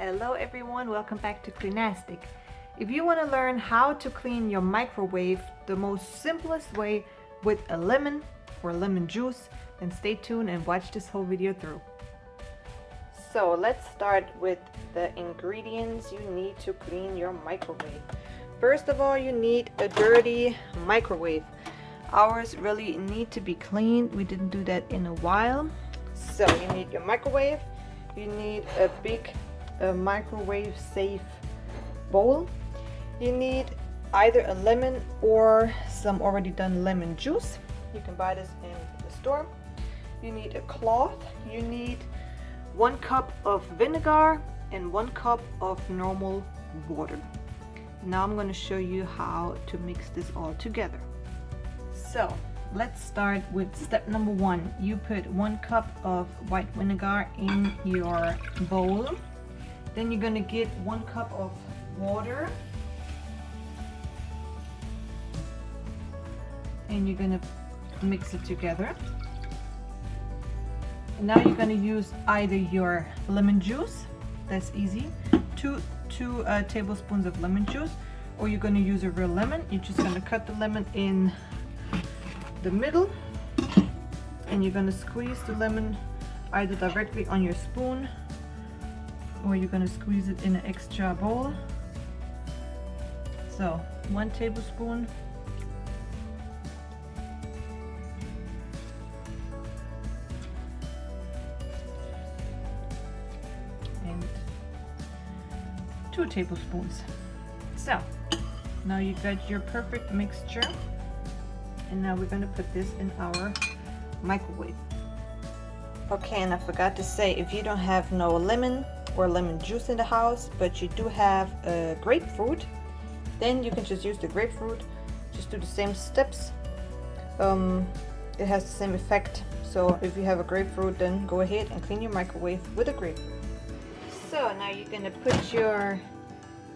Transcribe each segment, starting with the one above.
Hello everyone, welcome back to Cleanastic. If you want to learn how to clean your microwave the most simplest way with a lemon or lemon juice, then stay tuned and watch this whole video through. So let's start with the ingredients you need to clean your microwave. First of all, you need a dirty microwave. Ours really need to be cleaned. We didn't do that in a while. So you need your microwave. You need a big microwave safe bowl. You need either a lemon or some already done lemon juice. You can buy this in the store. You need a cloth. You need 1 cup of vinegar and 1 cup of normal water. Now I'm going to show you how to mix this all together. So let's start with step number 1. You put 1 cup of white vinegar in your bowl. Then you're going to get 1 cup of water. And you're going to mix it together. And now you're going to use either your lemon juice, that's easy, 2 tablespoons of lemon juice, or you're going to use a real lemon. You're just going to cut the lemon in the middle, and you're going to squeeze the lemon either directly on your spoon, or you're going to squeeze it in an extra bowl. So 1 tablespoon, and 2 tablespoons. So now you got your perfect mixture, and now we're going to put this in our microwave. Okay, and I forgot to say, if you don't have no lemon or lemon juice in the house, but you do have a grapefruit, then you can just use the grapefruit. Just do the same steps. It has the same effect. So if you have a grapefruit, then go ahead and clean your microwave with a grapefruit. So now you're gonna put your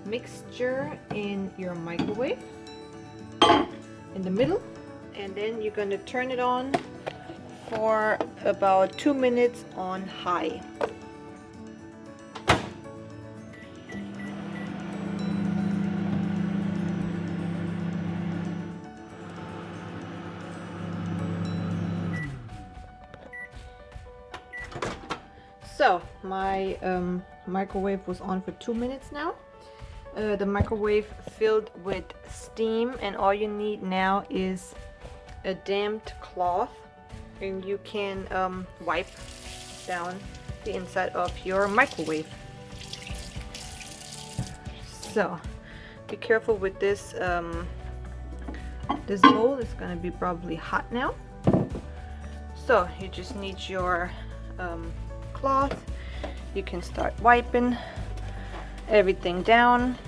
mixture in your microwave in the middle, and then you're gonna turn it on for about 2 minutes on high. So my microwave was on for 2 minutes now. The microwave filled with steam, and all you need now is a damped cloth, and you can wipe down the inside of your microwave. So be careful with this. This bowl is going to be probably hot now. So you just need your cloth. You can start wiping everything down.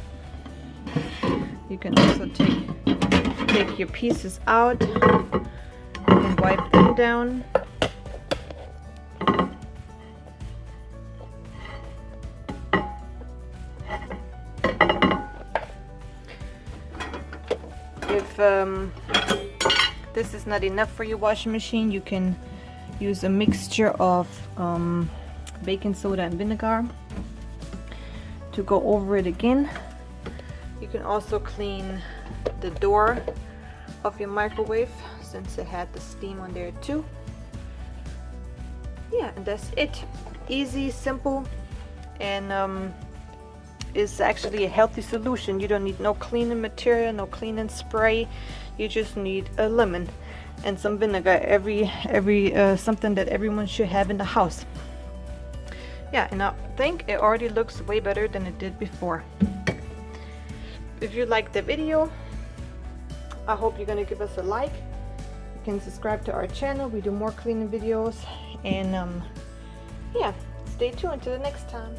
You can also take your pieces out and wipe them down. If this is not enough for your washing machine, you can use a mixture of baking soda and vinegar to go over it again. You can also clean the door of your microwave, since it had the steam on there too. Yeah, and that's it. Easy, simple, and it's actually a healthy solution. You don't need no cleaning material, no cleaning spray. You just need a lemon and some vinegar. Something that everyone should have in the house. Yeah, and I think it already looks way better than it did before. If you liked the video, I hope you're gonna give us a like. You can subscribe to our channel. We do more cleaning videos, and yeah, stay tuned until the next time.